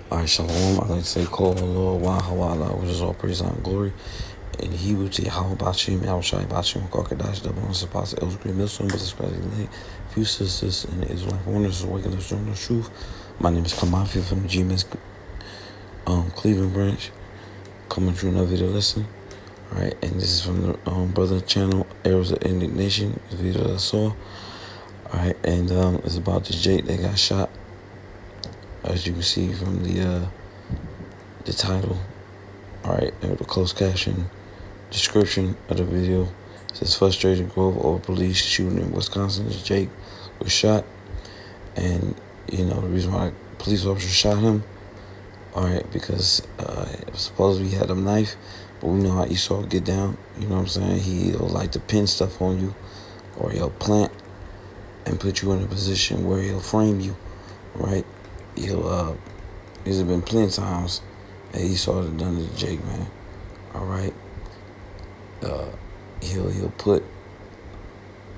Alright, Shalom. I like to say, Call Lord Wahawala, which is all praise and glory. And he would say, How about you? I will shout about you. Karkadash, double on Sapas, Els Green Milson, but especially late. Few sisters and Israelite warners waking up joining the truth. My name is Kamafi from the GMS Cleveland branch. Coming through another video lesson. Alright, and this is from the brother channel, Arrows of Indignation, the video that I saw. Alright, and it's about this Jake that got shot. As you can see from the title, alright, the closed caption description of the video, it says frustrated Grove or police shooting in Wisconsin. Jake was shot, and you know the reason why police officer shot him, alright, because supposedly he had a knife, but we know how Esau get down. You know what I'm saying? He'll like to pin stuff on you, or he'll plant and put you in a position where he'll frame you, right? There's been plenty of times that Esau have done it to Jake, man. All right. He'll put,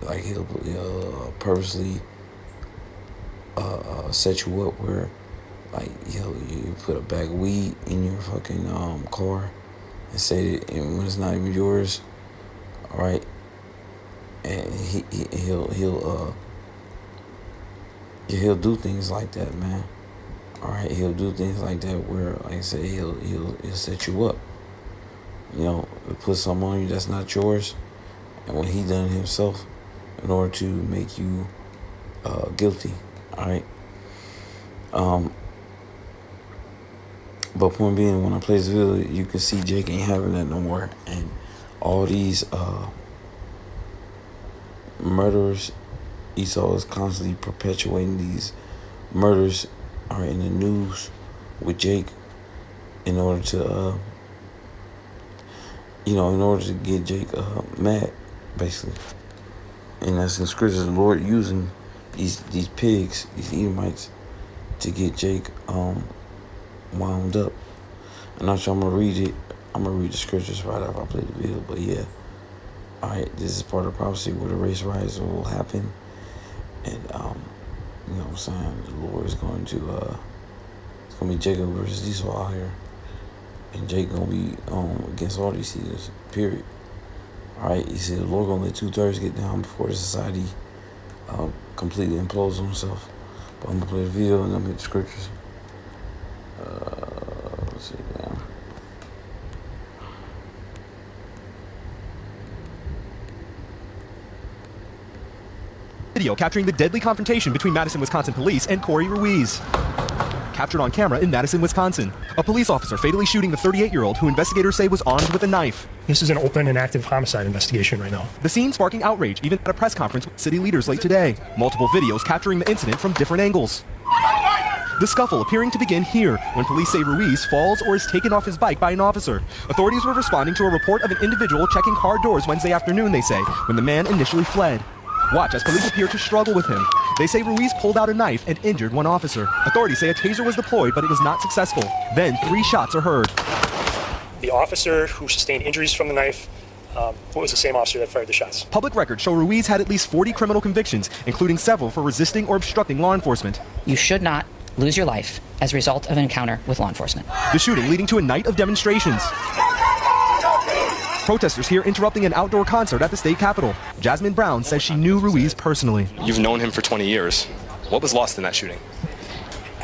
like, he'll purposely set you up where, like, you put a bag of weed in your fucking car and say that, and when it's not even yours, all right. And he'll do things like that, man. All right, he'll do things like that where, like I said, he'll set you up. You know, put something on you that's not yours, and when he done it himself, in order to make you guilty. All right. But point being, when I play this video, you can see Jake ain't having that no more, and all these murderers, Esau is constantly perpetuating these murders are in the news with Jake in order to in order to get Jake mad, basically. And that's in scriptures, the Lord using these pigs, these Edomites, to get Jake wound up. I'm not sure I'm gonna read it. I'm gonna read the scriptures right after I play the video, but yeah. Alright, this is part of the prophecy where the race riots will happen. And you know what I'm saying, the Lord is going to it's gonna be Jacob versus Esau out here. And Jake gonna be against all these seasons, period. Alright, he said the Lord gonna let 2/3 get down before the society completely implodes on himself. But I'm gonna play the video and I'm gonna hit the scriptures. Let's see, man. Video capturing the deadly confrontation between Madison, Wisconsin police and Corey Ruiz. Captured on camera in Madison, Wisconsin. A police officer fatally shooting the 38-year-old who investigators say was armed with a knife. This is an open and active homicide investigation right now. The scene sparking outrage, even at a press conference with city leaders late today. Multiple videos capturing the incident from different angles. The scuffle appearing to begin here, when police say Ruiz falls or is taken off his bike by an officer. Authorities were responding to a report of an individual checking car doors Wednesday afternoon, they say, when the man initially fled. Watch as police appear to struggle with him. They say Ruiz pulled out a knife and injured one officer. Authorities say a taser was deployed, but it was not successful. Then 3 shots are heard. The officer who sustained injuries from the knife was the same officer that fired the shots. Public records show Ruiz had at least 40 criminal convictions, including several for resisting or obstructing law enforcement. You should not lose your life as a result of an encounter with law enforcement. The shooting leading to a night of demonstrations. Protesters here interrupting an outdoor concert at the state capitol. Jasmine Brown says she knew Ruiz personally. You've known him for 20 years. What was lost in that shooting?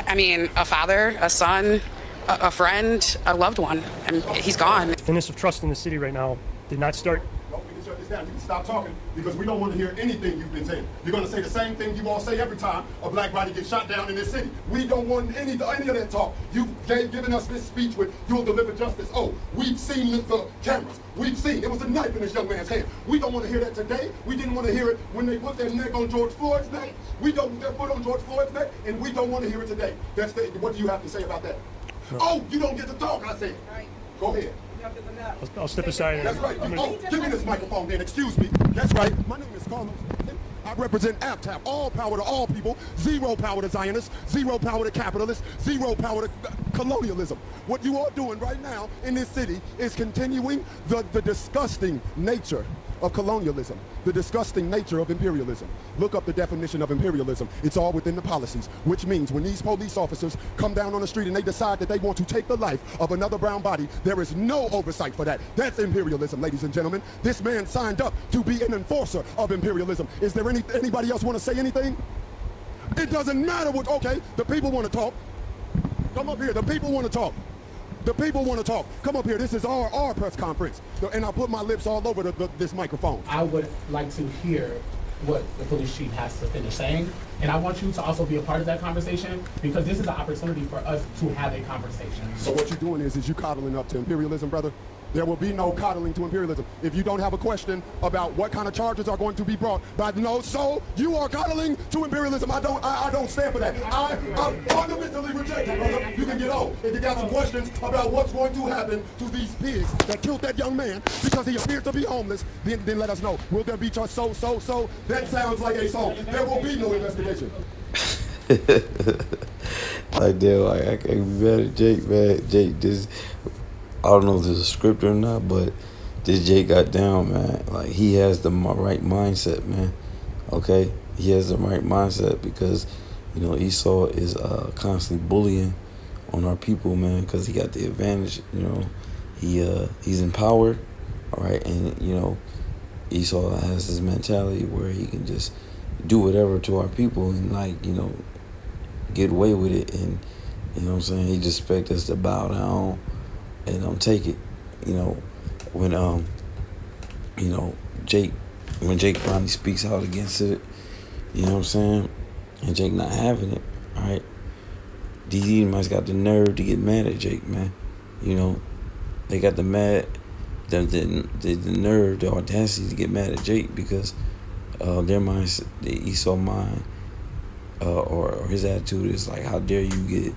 I mean, a father, a son, a friend, a loved one, and he's gone. The thinness of trust in the city right now did not start. No, we can shut this down. You can stop talking because we don't want to hear anything you've been saying. You're going to say the same thing you all say every time a black body gets shot down in this city. We don't want any of that talk. You've given us this speech with you'll deliver justice. Oh, we've seen the cameras. We've seen it was a knife in this young man's hand. We don't want to hear that today. We didn't want to hear it when they put their neck on George Floyd's neck. We don't put their foot on George Floyd's neck, and we don't want to hear it today. What do you have to say about that? No. Oh, you don't get to talk, I said. Right. Go ahead. I'll step aside. That's right. Oh, give me this microphone then. Excuse me. That's right. My name is Carlos. I represent AFTAP. All power to all people. Zero power to Zionists. Zero power to capitalists. Zero power to colonialism. What you are doing right now in this city is continuing the disgusting nature of colonialism, the disgusting nature of imperialism. Look up the definition of imperialism. It's all within the policies, which means when these police officers come down on the street and they decide that they want to take the life of another brown body, there is no oversight for that. That's imperialism, ladies and gentlemen. This man signed up to be an enforcer of imperialism. Is there anybody else want to say anything? It doesn't matter what, okay, the people want to talk. Come up here, the people want to talk. The people want to talk. Come up here. This is our press conference. And I put my lips all over this microphone. I would like to hear what the police chief has to finish saying. And I want you to also be a part of that conversation because this is an opportunity for us to have a conversation. So what you're doing is you coddling up to imperialism, brother. There will be no coddling to imperialism. If you don't have a question about what kind of charges are going to be brought, but no, so you are coddling to imperialism. I don't stand for that. I fundamentally reject it, brother. You can get on. If you got some questions about what's going to happen to these pigs that killed that young man because he appeared to be homeless, then let us know. Will there be charges? So? That sounds like a song. There will be no investigation. Like, damn, I can't be mad at Jake, man. Jake, this, I don't know if there's a script or not, but this Jake got down, man. Like, he has the right mindset, man. Okay? He has the right mindset because, you know, Esau is constantly bullying on our people, man, because he got the advantage, you know. He's in power, all right? And, you know, Esau has this mentality where he can just do whatever to our people and, like, you know, get away with it. And, you know what I'm saying? He just expect us to bow down and take it, you know, when you know, when Jake finally speaks out against it, you know what I'm saying, and Jake not having it, all right, these Edomites got the nerve to get mad at Jake, man. You know, they got the nerve, the audacity to get mad at Jake because their minds, the Esau mind, or his attitude is like, how dare you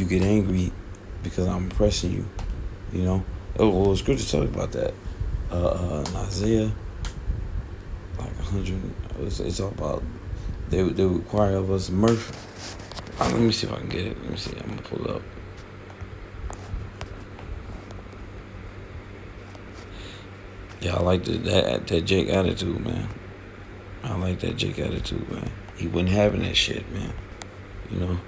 get angry because I'm oppressing you. You know, well, it's good to talk about that. In Isaiah, like 100, it's all about they require of us mirth. Let me see if I can get it. Let me see. I'm gonna pull it up. Yeah, I like that Jake attitude, man. I like that Jake attitude, man. He wasn't having that shit, man. You know.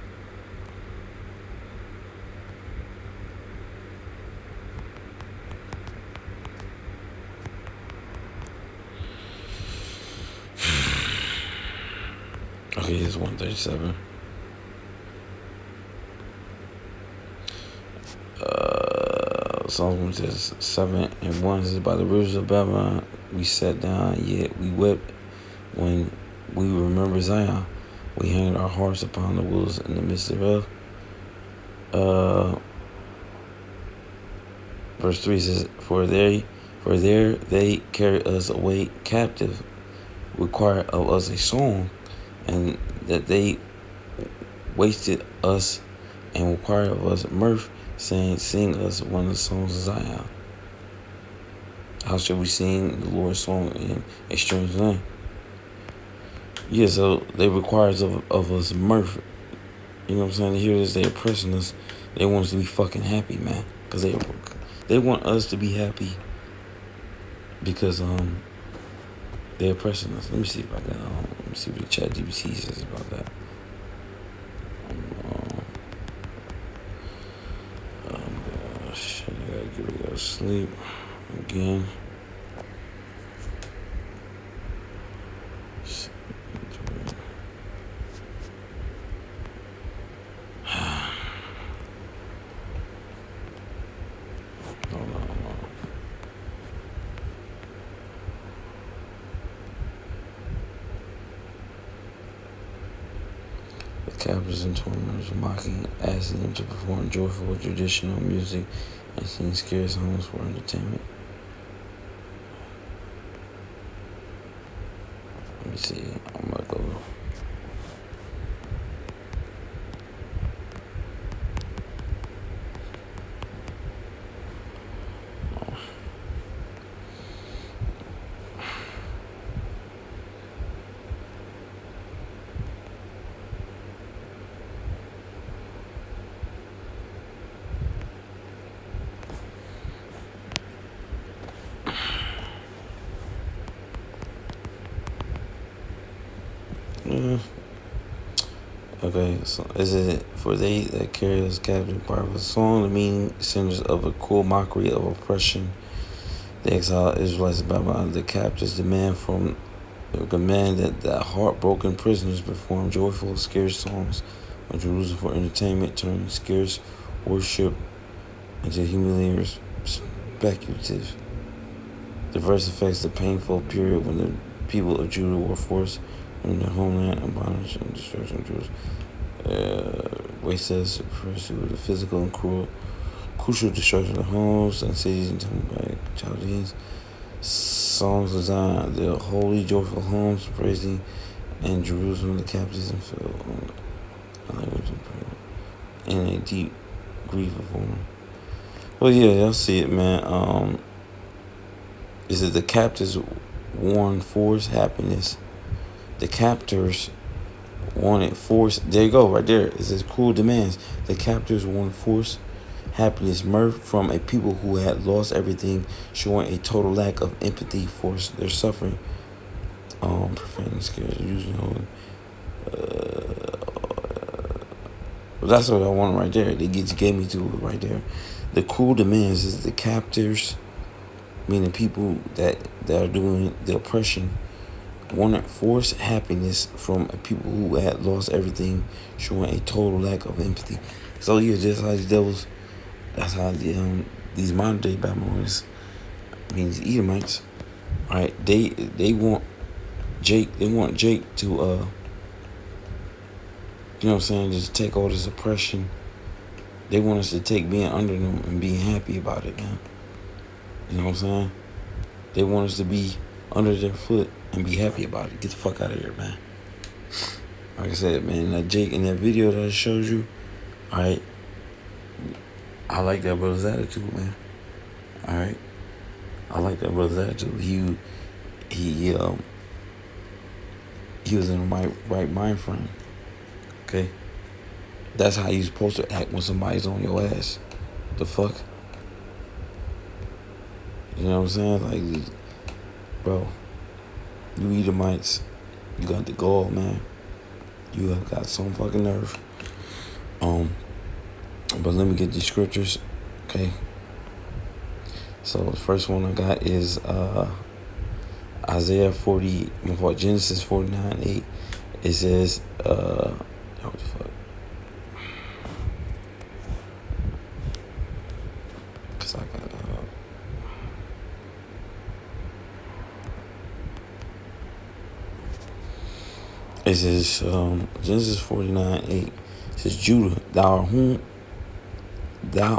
Okay, it's 137. Psalm says 7:1 says, by the rivers of Babylon we sat down, yet we wept when we remember Zion. We hanged our hearts upon the willows in the midst thereof. Verse 3 says, For there they carry us away captive, require of us a song, and that they wasted us and require of us mirth, saying, sing us one of the songs of Zion. How shall we sing the Lord's song in a strange land? Yeah, so they require of us mirth. You know what I'm saying? To hear this, they oppressing us. They want us to be fucking happy, man. Because they want us to be happy because they're oppressing us. Let me see if I can let me see what the ChatGPT says about that. Shit, I gotta get ready to go to sleep again. Captors and tormentors mocking, asking them to perform joyful traditional music and sing scarce songs for entertainment. Let me see. I'm gonna go. Okay, so is it for they that carry us captive part of a song, the meaning centers of a cruel mockery of oppression. The exiled Israelites of Babylon, the captives demand that heartbroken prisoners perform joyful, scarce songs on Jerusalem for entertainment, turning scarce worship into humiliating speculative. The verse affects the painful period when the people of Judah were forced from their homeland and bondage and destruction of Jerusalem. Wastes pursue the physical and crucial destruction of homes and cities and temples by Chaldeans. Songs designed their holy, joyful homes, praising and Jerusalem, the captives, and filled on language and prayer, and a deep grief of woman. Well, yeah, y'all see it, man. Is it the captives warn forced happiness? The captors wanted forced. There you go, right there. It says cruel demands. The captors wanted forced happiness, mirth from a people who had lost everything, showing a total lack of empathy for their suffering. Profaning, scared, using that's what I want right there. They just gave me to it right there. The cruel demands is the captors, meaning people that are doing the oppression, wanted forced happiness from a people who had lost everything, showing a total lack of empathy. So yeah, just how these devils, that's how these modern day Babylonians, I mean these Edomites, right? They want Jake to you know what I'm saying, just take all this oppression. They want us to take being under them and being happy about it, man. You know what I'm saying? They want us to be under their foot and be happy about it. Get the fuck out of here, man. Like I said, man, that Jake in that video that I showed you, alright, I like that brother's attitude, man. Alright? I like that brother's attitude. He was in the right mind frame. Okay? That's how you're supposed to act when somebody's on your ass. The fuck? You know what I'm saying? Like, bro, you Edomites, you got the gall, man. You have got some fucking nerve. But let me get these scriptures, okay? So the first one I got is Genesis 49:8. It says, what the fuck? Cause I got it says Genesis 49:8. It says, Judah, thou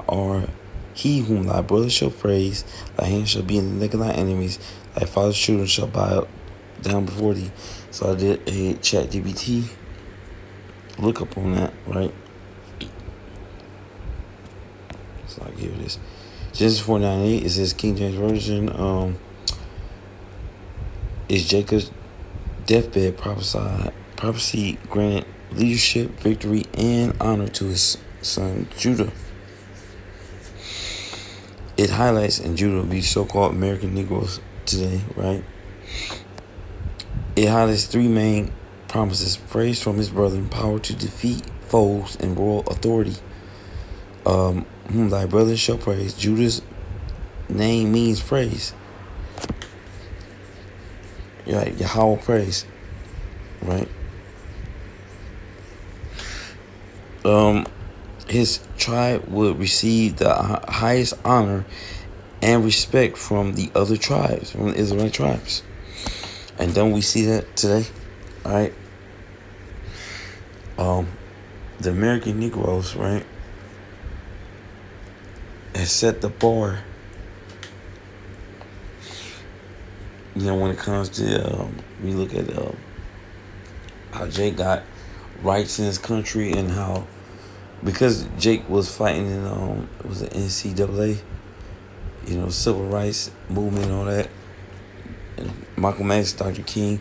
art he whom thy brother shall praise, thy hand shall be in the neck of thy enemies, thy father's children shall bow down before thee. So I did a ChatGPT look up on that, right? So I give this. Genesis 49:8, it says, King James Version, is Jacob's deathbed prophecy granted leadership, victory, and honor to his son Judah. It highlights, and Judah will be so-called American Negroes today, right? It highlights three main promises: praise from his brethren, power to defeat foes, and royal authority. Whom thy brother shall praise. Judah's name means praise. Right, Yahweh praise, right? His tribe would receive the highest honor and respect from the other tribes, from the Israelite tribes. And don't we see that today? All right. The American Negroes, right, has set the bar. You know, when it comes to we look at how Jake got rights in his country, and how, because Jake was fighting in was the NCAA, you know, civil rights movement and all that, and Malcolm X, Dr. King,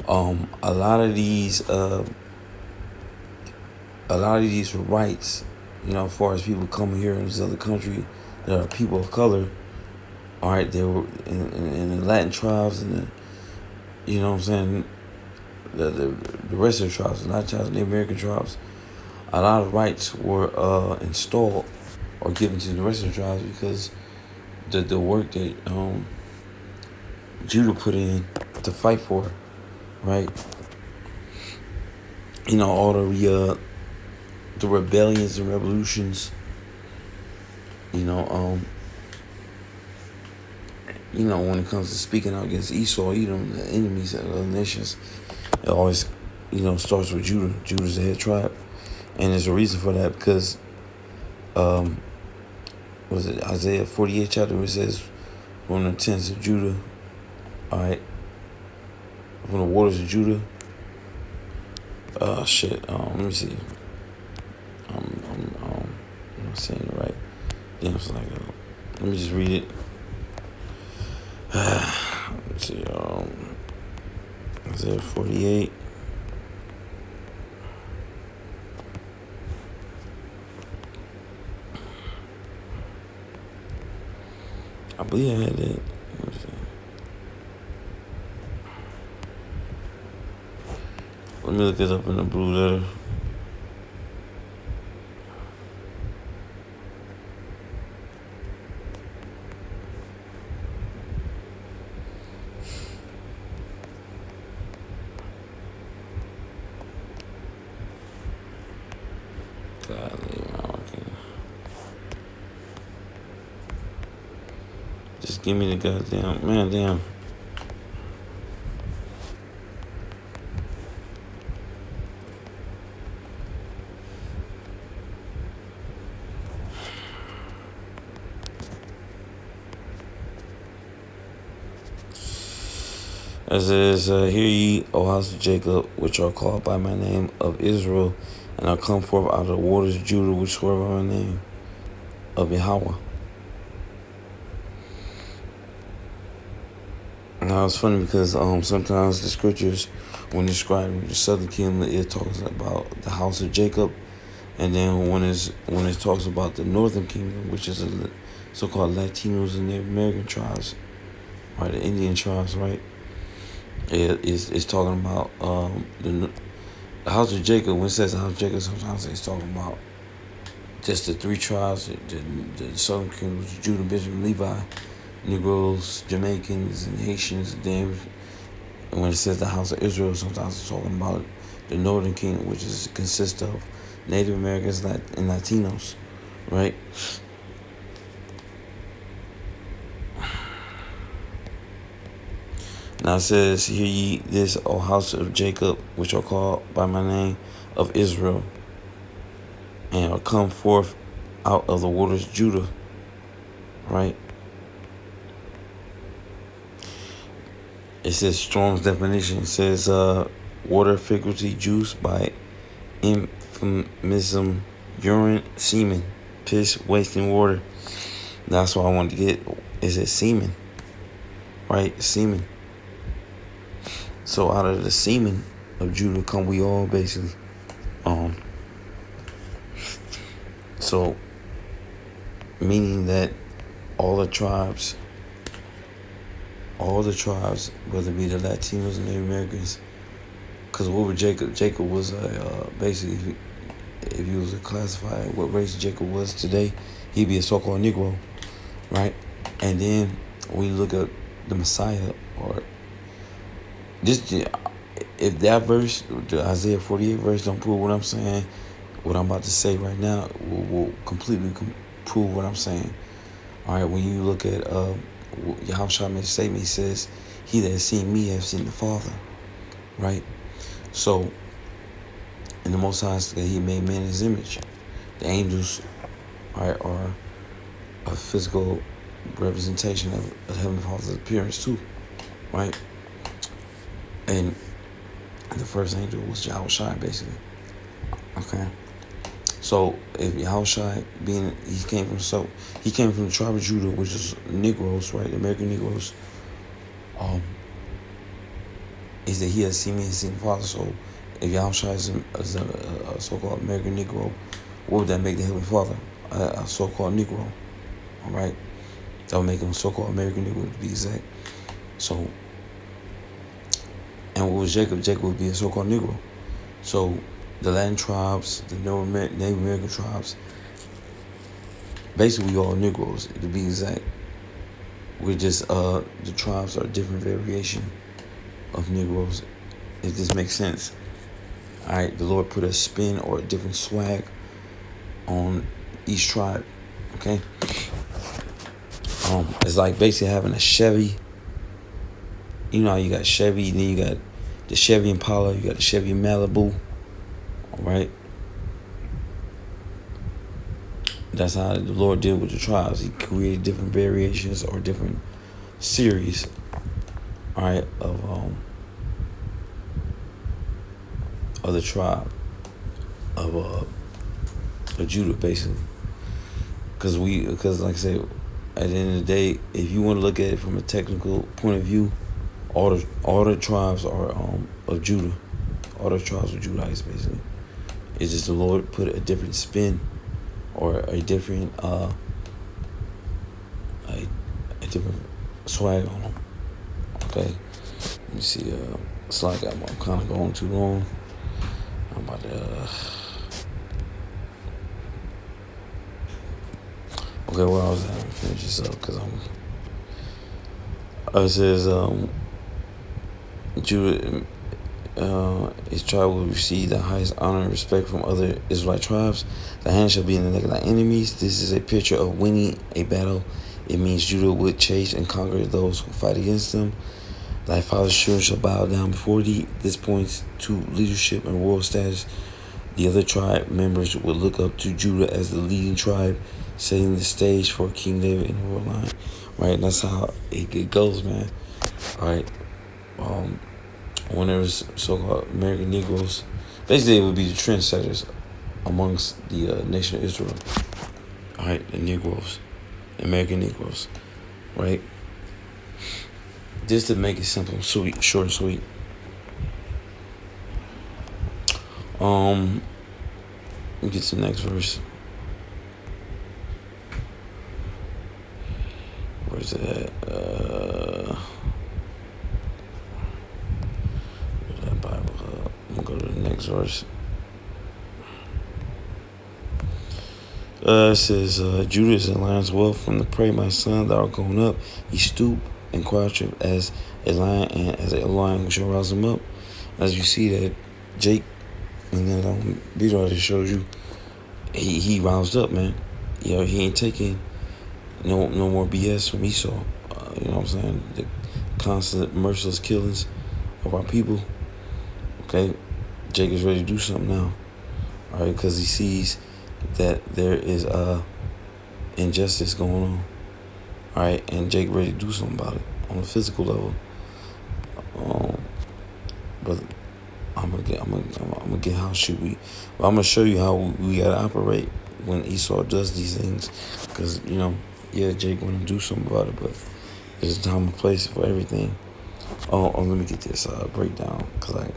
a lot of these rights, you know, as far as people coming here in this other country that are people of color, all right, they were in the Latin tribes, and you know what I'm saying, the rest of the tribes, not just the American tribes, a lot of rights were installed or given to the rest of the tribes because the work that Judah put in to fight for, right? All the rebellions and revolutions. When it comes to speaking out against Esau, Edom, the enemies of other nations, it always, starts with Judah. Judah's the head tribe. And there's a reason for that because, was it Isaiah 48 chapter where it says, from the tents of Judah, all right, from the waters of Judah, let me see. I'm not saying it right. Damn, it's like, let me just read it. Let's see, Isaiah 48. I believe I had it. Let me look it up in the blue letter. Just give me the goddamn man, damn. As it is, hear ye, O house of Jacob, which are called by my name of Israel, and are come forth out of the waters of Judah, which swear by my name of Yahweh. Now it's funny because sometimes the scriptures, when describing the southern kingdom, it talks about the house of Jacob, and then when it talks about the northern kingdom, which is the so-called Latinos and Native American tribes, right, the Indian tribes, right. It's talking about the house of Jacob. When it says the house of Jacob, sometimes it's talking about just the three tribes, the southern kingdom, Judah, Benjamin, Levi, Negroes, Jamaicans, and Haitians. Then when it says the house of Israel, sometimes it's talking about the northern kingdom, which consists of Native Americans and Latinos, right? Now it says, hear ye this, O house of Jacob, which are called by my name of Israel, and are come forth out of the waters of Judah, right? It says Strong's definition. It says water, faculty, juice by euphemism, urine, semen, piss, wasting water. That's what I wanted to get. Is it semen? Right? Semen. So out of the semen of Judah come we all, basically. So meaning that all the tribes, whether it be the Latinos and Native Americans, because what was Jacob? Jacob was basically, if you was to classify what race Jacob was today, he'd be a so-called Negro, right? And then when you look at the Messiah, or just if that verse, the Isaiah 48 verse, don't prove what I'm saying, what I'm about to say right now will completely prove what I'm saying. All right, when you look at Yahushua made a statement, he says, he that has seen me has seen the Father, right? So, in the Most High, he made man in his image. The angels, right, are a physical representation of Heavenly Father's appearance too, right? And the first angel was Yahushua, basically. Okay. So if Yahushua he came from the tribe of Judah, which is Negroes, right? American Negroes. Is that he has seen me and seen the Father. So if Yahushua is a so-called American Negro, what would that make the Heavenly Father? A so-called Negro. All right. That would make him a so-called American Negro, to be exact. So, And what was Jacob? Jacob would be a so-called Negro. So the Latin tribes, the Native American tribes, basically we all Negroes, to be exact. We're just, the tribes are a different variation of Negroes, if this makes sense. Alright, the Lord put a spin or a different swag on each tribe, okay? It's like basically having a Chevy. You know how you got Chevy, then you got the Chevy Impala, you got the Chevy Malibu, alright? That's how the Lord did with the tribes. He created different variations or different series, alright, of the tribe of Judah, basically. Because like I said, at the end of the day, if you want to look at it from a technical point of view, all the tribes are of Judah. All the tribes are Judites, basically. It's just the Lord put a different spin or a different a different swag on them. Okay. Let me see. It's like I'm kind of going too long. I'm about to. Okay, where I was at, I'm gonna finish this up because it says Judah, his tribe will receive the highest honor and respect from other Israelite tribes. The hand shall be in the neck of thy enemies. This is a picture of winning a battle. It means Judah would chase and conquer those who fight against them. Thy father's children shall bow down before thee. This points to leadership and royal status. The other tribe members would look up to Judah as the leading tribe, setting the stage for King David in the royal line. Right, that's how it goes, man. All right. When there was so-called American Negroes, basically it would be the trendsetters amongst the nation of Israel. All right, the Negroes, the American Negroes, right? Just to make it simple, sweet, short and sweet. Let me get to the next verse. Where's it at? Where's that Bible? I'm gonna go to the next verse. It says, Judah is a lion's whelp from the prey, my son, thou art going up. He stooped and crouched as a lion, and as a lion shall rouse him up. As you see that Jake, and that video I just showed you, he roused up, man. You know, he ain't taking no more BS from Esau. You know what I'm saying? The constant merciless killings of our people. Okay, Jake is ready to do something now. All right, because he sees that there is injustice going on. All right, and Jake ready to do something about it on a physical level. But I'm gonna get how should we. Well, I'm gonna show you how we gotta operate when Esau does these things, because you know, yeah, Jake want to do something about it, but there's a time and place for everything. Oh, let me get this breakdown, because I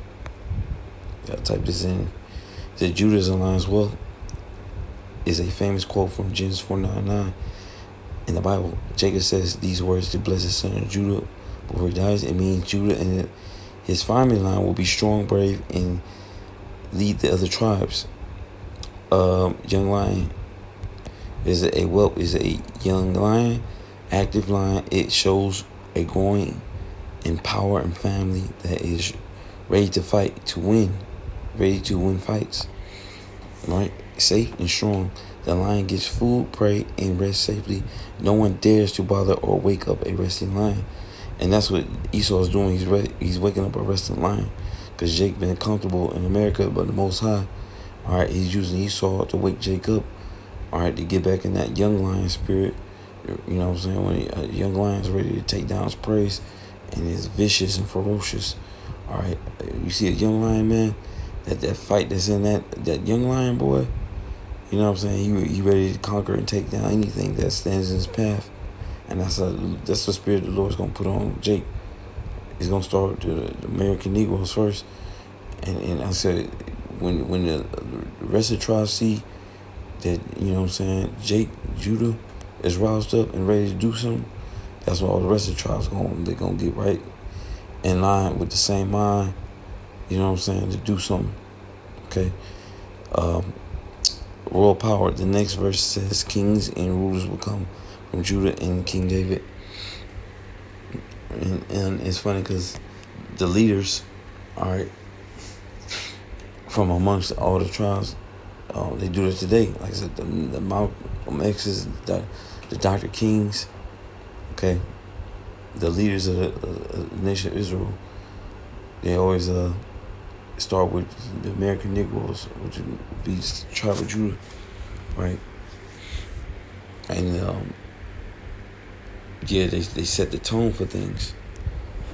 gotta type this in. That Judah is a lion's whelp is a famous quote from Genesis 4:9 in the Bible. Jacob says these words to bless his son Judah before he dies. It means Judah and his family line will be strong, brave, and lead the other tribes. Young lion is a whelp is a young lion, active lion. It shows a growing in power and family that is ready to fight, to win, ready to win fights. Right, safe and strong. The lion gets food, prey, and rests safely. No one dares to bother or wake up a resting lion. And that's what Esau is doing. He's waking up a resting lion, because Jake been comfortable in America, but the Most High, all right, he's using Esau to wake Jake up, all right, to get back in that young lion spirit. You know what I'm saying? When a young lion's ready to take down his prey and is vicious and ferocious. All right, you see a young lion, man. That fight that's in that young lion boy. You know what I'm saying? He ready to conquer and take down anything that stands in his path. And that's the spirit the Lord's going to put on Jake. He's going to start the American Negroes first. And I said, when the rest of the tribes see that, you know what I'm saying, Judah is roused up and ready to do something, that's what all the rest of the tribes they're going to get right in line with the same mind, you know what I'm saying, to do something. Okay. Royal power. The next verse says, kings and rulers will come from Judah and King David. And it's funny because the leaders, all right, from amongst all the tribes, they do it today. Like I said, the Malcolm X's, the Dr. Kings, okay, the leaders of the nation of Israel, they always start with the American Negroes, which would be the tribe of Judah, right? And yeah, they set the tone for things.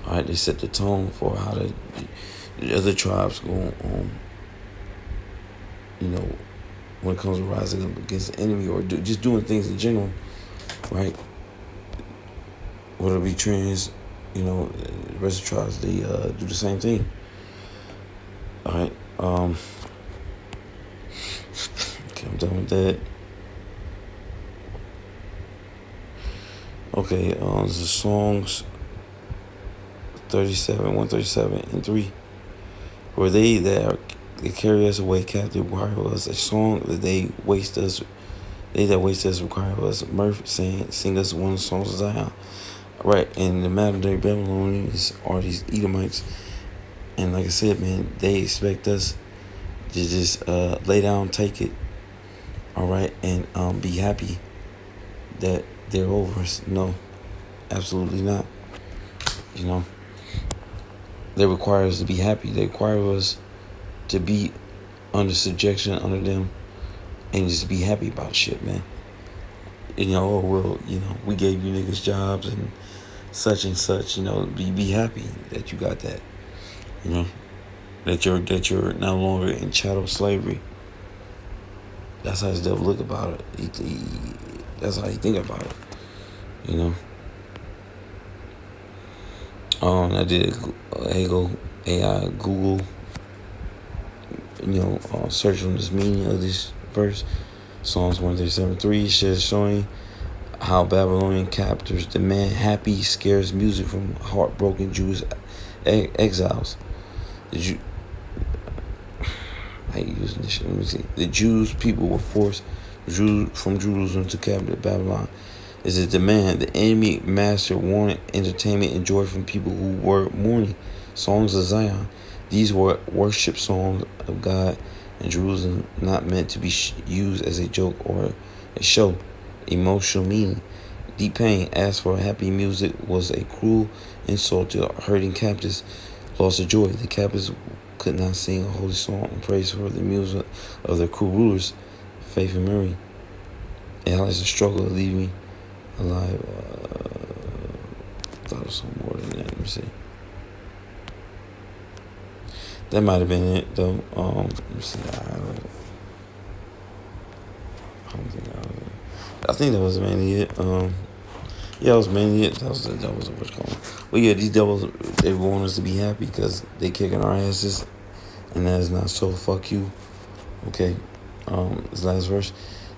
All right, they set the tone for how the other tribes go on. You know, when it comes to rising up against the enemy or just doing things in general, right? Whether it be trans, you know, the rest of the tribes, they do the same thing. All right. Okay, I'm done with that. Okay, the songs 137 and 3. For they carry us away captive require us a song that they that waste us require us mirth, sing us one of the songs of Zion. Right, and the modern day Babylonians are these Edomites. And like I said, man, they expect us to just lay down, take it, all right, and be happy that they're over us. No, absolutely not. You know, they require us to be happy. They require us to be under subjection under them and just be happy about shit, man. You know, oh, well, you know, we gave you niggas jobs and such, you know, be happy that you got that. You know, that you're no longer in chattel slavery. That's how his devil look about it. That's how he think about it. You know. I did AI Google. You know, search on this meaning of this verse. Psalms 137:3 says, showing how Babylonian captors demand happy, scarce music from heartbroken Jewish exiles. The Jews people were forced from Jerusalem to captive Babylon. Is a demand. The enemy master wanted entertainment and joy from people who were mourning. Songs of Zion. These were worship songs of God in Jerusalem, not meant to be used as a joke or a show. Emotional meaning. Deep pain. Asked for happy music was a cruel insult to hurting captives. Loss of joy. The captives could not sing a holy song in praise for the music of their cruel rulers, Faith and Mary. It highlights the struggle of leaving alive. Thought it was some more than that. Let me see. That might have been it, though. Let me see. I think that was mainly it. Yeah, that was mainly it. That was what's going on. But yeah, these devils, they want us to be happy because they kicking our asses, and that is not so. Fuck you. Okay. This last verse.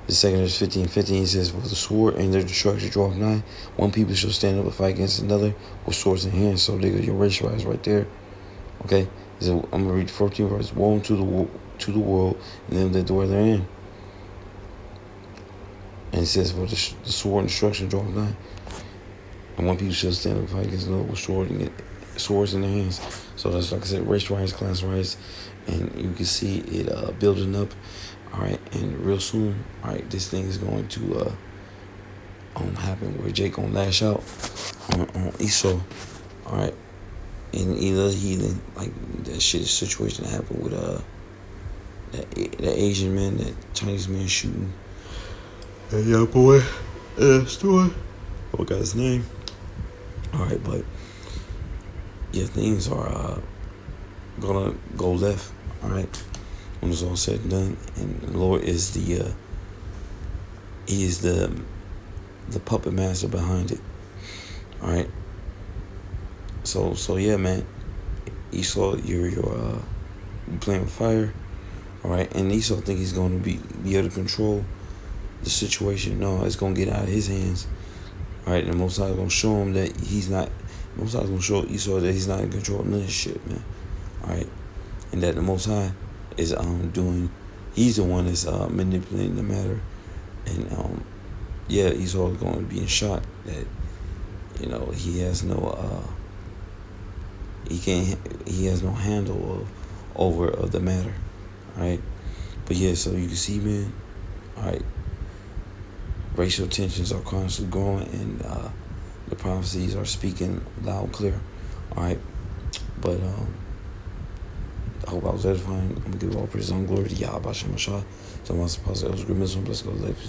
The second is 15:15. It says, "For the sword and their destruction draweth nigh. One people shall stand up and fight against another with swords in hand." So they got your race rise right there. Okay. So I'm gonna read the 14th verse. Woe to the world and them that dwell therein. And it says, "For the sword and destruction draweth nigh. And one people shall stand up and fight against another with swords in their hands." So that's, like I said, race riots, class riots, and you can see it building up. All right, and real soon, all right, this thing is going to happen where Jake gonna lash out on Esau. All right, and either heathen, like that shit situation that happened with that Asian man, that Chinese man shooting that young boy at a store. I forgot his name. All right, but yeah, things are gonna go left. All right, when it's all said and done, and the Lord is He is the puppet master behind it. All right. So yeah, man. Esau, you're playing with fire. All right, and Esau think he's going to be able to control the situation. No, it's going to get out of his hands. All right, and the Most High is going to show him that he's not Most High's gonna show Esau that he's not in control of none of his shit, man. All right, and that the Most High is he's the one that's manipulating the matter, and yeah, Esau is going to be in shock that he has no he has no handle over the matter. All right, but yeah, so you can see, man. All right, racial tensions are constantly growing, and the prophecies are speaking loud and clear. All right, but I hope I was edifying. I'm gonna give all praise and glory to Yahweh Shem Shah. To my spouse, Elder Grimison, bless God, life,